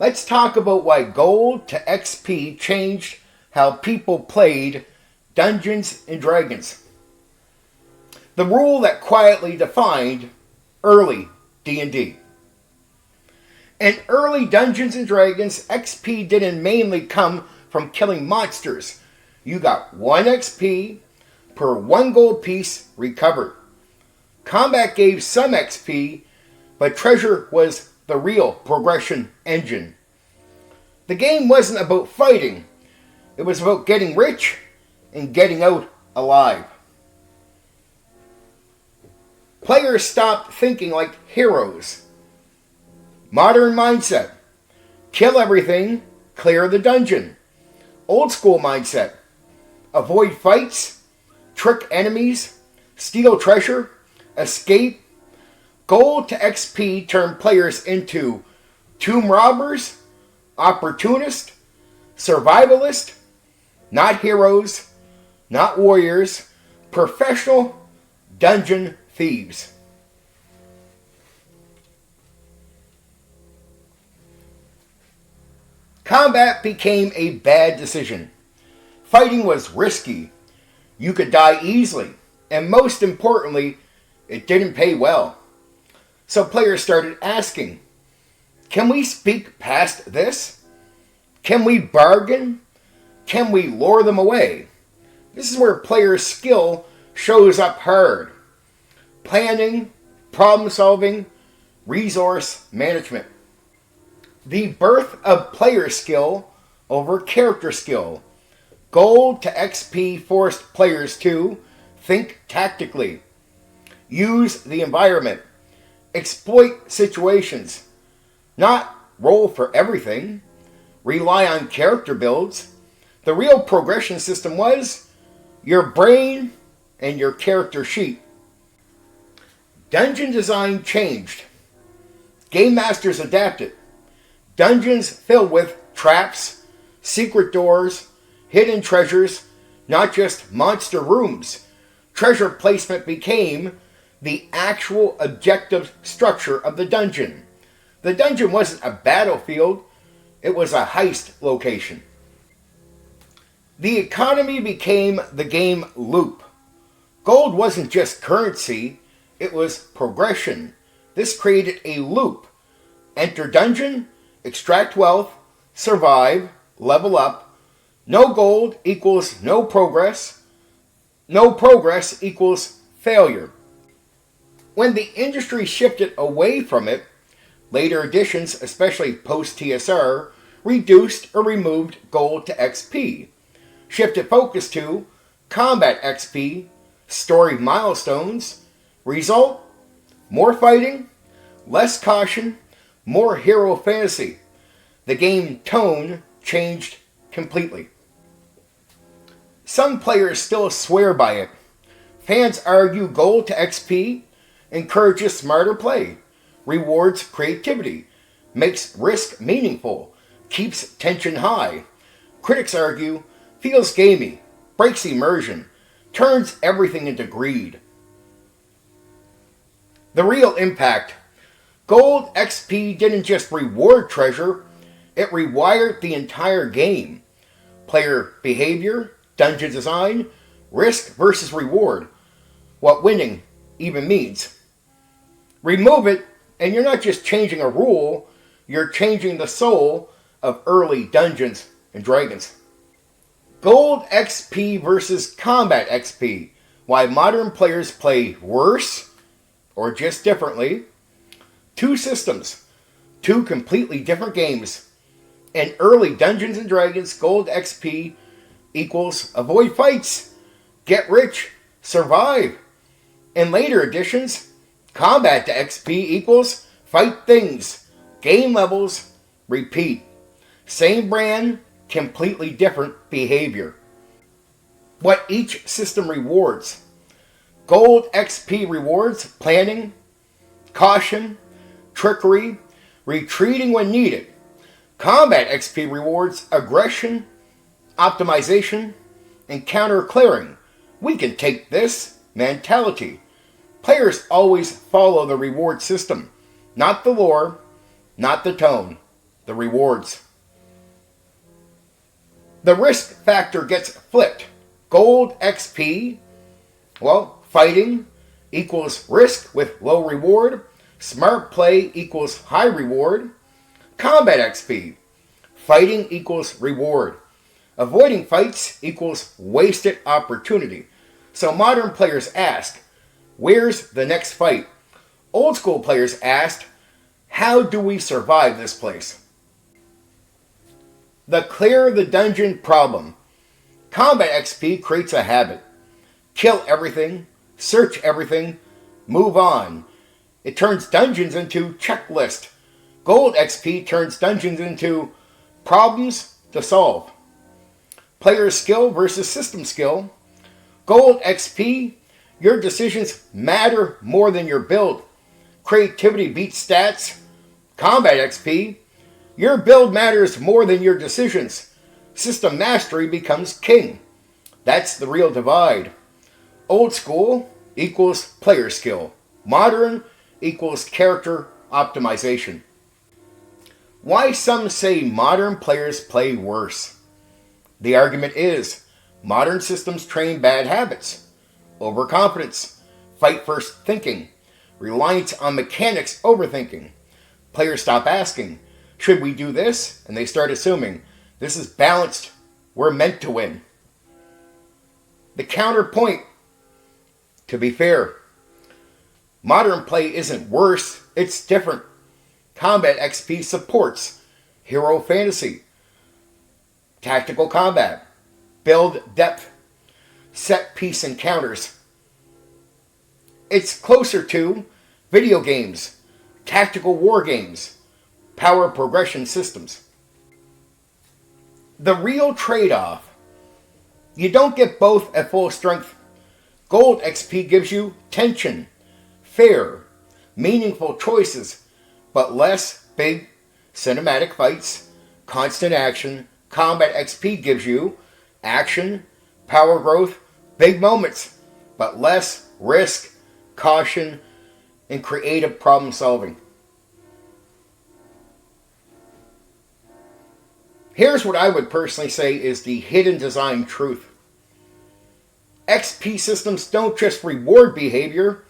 let's talk about why gold to XP changed how people played Dungeons and Dragons. The rule that quietly defined early D&D. In early Dungeons and Dragons, XP didn't mainly come from killing monsters. You got 1 XP per 1 gold piece recovered. Combat gave some XP, but treasure was the real progression engine. The game wasn't about fighting. It was about getting rich and getting out alive. Players stopped thinking like heroes. Modern mindset. Kill everything, clear the dungeon. Old school mindset. Avoid fights, trick enemies, steal treasure, escape. Gold to XP turned players into tomb robbers, opportunists, survivalists, not heroes, not warriors, professional dungeon thieves. Combat became a bad decision. Fighting was risky. You could die easily, and most importantly, it didn't pay well. So players started asking, can we speak past this? Can we bargain? Can we lure them away? This is where players' skill shows up hard. Planning, problem solving, resource management. The birth of player skill over character skill. Gold to XP forced players to think tactically, use the environment, exploit situations, not roll for everything, rely on character builds. The real progression system was your brain and your character sheet. Dungeon design changed. Game masters adapted. Dungeons filled with traps, secret doors, hidden treasures, not just monster rooms. Treasure placement became the actual objective structure of the dungeon. The dungeon wasn't a battlefield, it was a heist location. The economy became the game loop. Gold wasn't just currency, it was progression. This created a loop. Enter dungeon, extract wealth, survive, level up. No gold equals no progress. No progress equals failure. When the industry shifted away from it, later editions, especially post-TSR, reduced or removed gold to XP. Shifted focus to combat XP, story milestones. Result, more fighting, less caution, more hero fantasy. The game tone changed completely. Some players still swear by it. Fans argue gold to XP encourages smarter play, rewards creativity, makes risk meaningful, keeps tension high. Critics argue feels gamey, breaks immersion, turns everything into greed. The real impact. Gold XP didn't just reward treasure, it rewired the entire game. Player behavior, dungeon design, risk versus reward. What winning even means. Remove it, and you're not just changing a rule, you're changing the soul of early Dungeons and Dragons. Gold XP versus Combat XP. Why modern players play worse or just differently. 2 systems, 2 completely different games. In early Dungeons and Dragons, Gold XP equals avoid fights, get rich, survive. In later editions, Combat to XP equals fight things, gain levels, repeat. Same brand, completely different behavior. What each system rewards. Gold XP rewards planning, caution, trickery, retreating when needed. Combat XP rewards aggression, optimization, and counter clearing. We can take this mentality. Players always follow the reward system, not the lore, not the tone. the rewards. The risk factor gets flipped. Gold XP, fighting equals risk with low reward. Smart play equals high reward. Combat XP, fighting equals reward. Avoiding fights equals wasted opportunity. So modern players ask, where's the next fight? Old school players asked, how do we survive this place? The clear the dungeon problem. Combat XP creates a habit. Kill everything, search everything, move on. It turns dungeons into checklist. Gold XP turns dungeons into problems to solve. Player skill versus system skill. Gold XP, your decisions matter more than your build. Creativity beats stats. Combat XP, your build matters more than your decisions. System mastery becomes king. That's the real divide. Old school equals player skill. Modern equals character optimization. Why some say modern players play worse. The argument is, modern systems train bad habits. Overconfidence, fight-first thinking, reliance on mechanics overthinking. Players stop asking, should we do this? And they start assuming, this is balanced, we're meant to win. The counterpoint, to be fair, modern play isn't worse, it's different. Combat XP supports hero fantasy, tactical combat, build depth, set piece encounters. It's closer to video games, tactical war games, power progression systems. The real trade-off, you don't get both at full strength. Gold XP gives you tension, fair, meaningful choices, but less big cinematic fights, constant action. Combat XP gives you action, power growth, big moments, but less risk, caution, and creative problem solving. Here's what I would personally say is the hidden design truth. XP systems don't just reward behavior,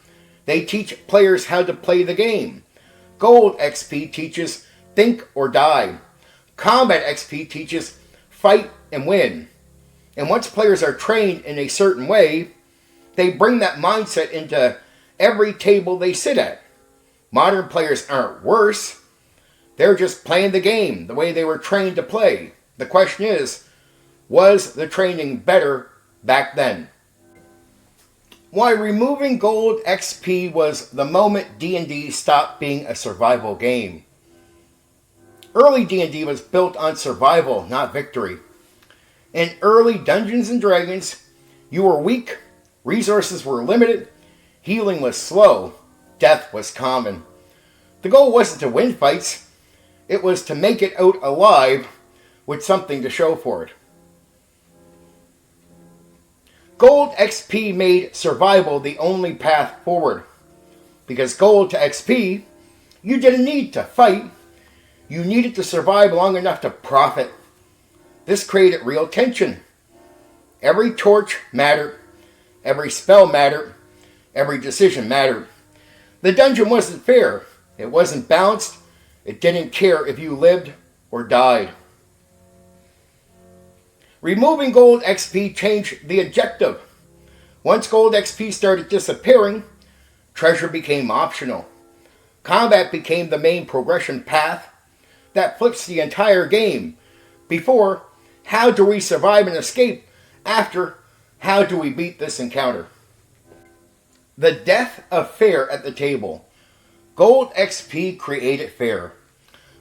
they teach players how to play the game. Gold XP teaches think or die. Combat XP teaches fight and win. And once players are trained in a certain way, they bring that mindset into every table they sit at. Modern players aren't worse. They're just playing the game the way they were trained to play. The question is, was the training better back then? Why removing gold XP was the moment D&D stopped being a survival game. Early D&D was built on survival, not victory. In early Dungeons and Dragons, you were weak, resources were limited, healing was slow, death was common. The goal wasn't to win fights, it was to make it out alive with something to show for it. Gold XP made survival the only path forward. Because gold to XP, you didn't need to fight. You needed to survive long enough to profit. This created real tension. Every torch mattered. Every spell mattered. Every decision mattered. The dungeon wasn't fair. It wasn't balanced. It didn't care if you lived or died. Removing gold XP changed the objective. Once gold XP started disappearing, treasure became optional. Combat became the main progression path. That flips the entire game. Before, how do we survive and escape? After, how do we beat this encounter? The death of fair at the table. Gold XP created fair.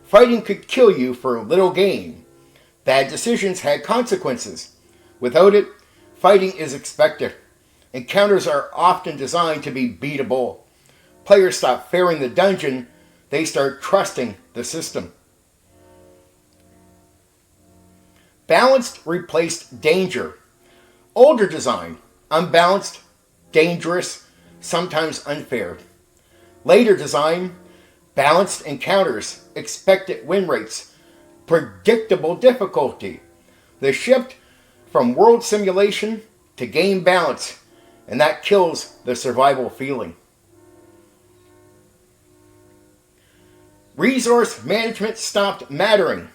Fighting could kill you for little gain. Bad decisions had consequences. Without it, fighting is expected. Encounters are often designed to be beatable. Players stop fearing the dungeon, they start trusting the system. Balanced replaced danger. Older design, unbalanced, dangerous, sometimes unfair. Later design, balanced encounters, expected win rates, predictable difficulty. The shift from world simulation to game balance, and that kills the survival feeling. Resource management stopped mattering.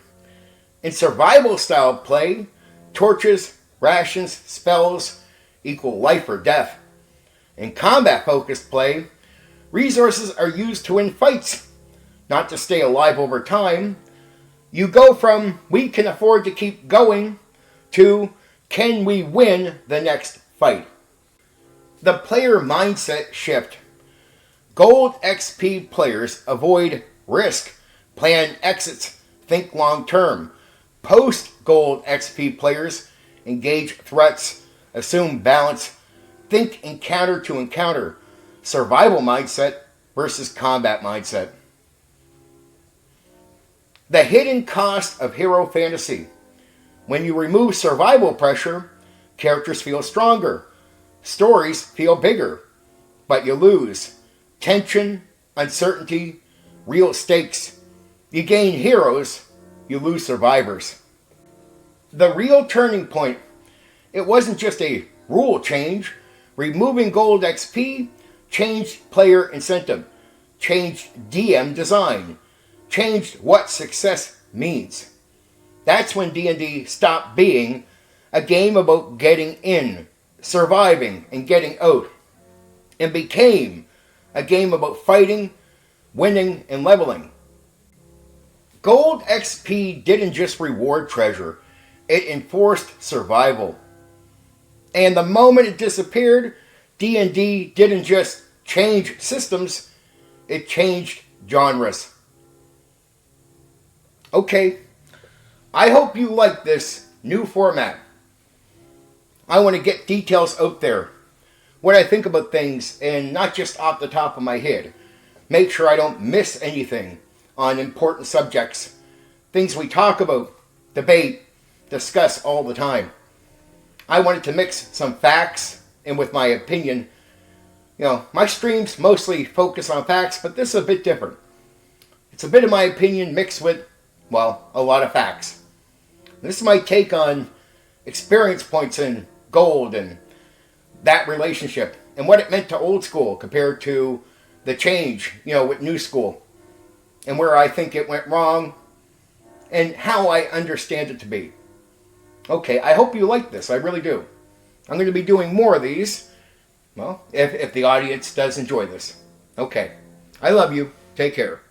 In survival style play, torches, rations, spells equal life or death. In combat focused play, resources are used to win fights, not to stay alive over time. You go from we can afford to keep going to can we win the next fight. The player mindset shift. Gold XP players avoid risk, plan exits, think long term. Post Gold XP players engage threats, assume balance, think encounter to encounter. Survival mindset versus combat mindset. The hidden cost of hero fantasy. When you remove survival pressure, characters feel stronger, stories feel bigger, but you lose tension, uncertainty, real stakes. You gain heroes, you lose survivors. The real turning point. It wasn't just a rule change. Removing gold XP changed player incentive, changed DM design, changed what success means. That's when D&D stopped being a game about getting in, surviving, and getting out, and became a game about fighting, winning, and leveling. Gold XP didn't just reward treasure, it enforced survival. And the moment it disappeared, D&D didn't just change systems, it changed genres. Okay, I hope you like this new format. I want to get details out there, what I think about things, and not just off the top of my head. Make sure I don't miss anything on important subjects, things we talk about, debate, discuss all the time. I wanted to mix some facts and with my opinion. My streams mostly focus on facts, but this is a bit different. It's a bit of my opinion mixed with, a lot of facts. This is my take on experience points in gold and that relationship and what it meant to old school compared to the change, with new school, and where I think it went wrong and how I understand it to be. Okay, I hope you like this. I really do. I'm going to be doing more of these. If the audience does enjoy this. Okay. I love you. Take care.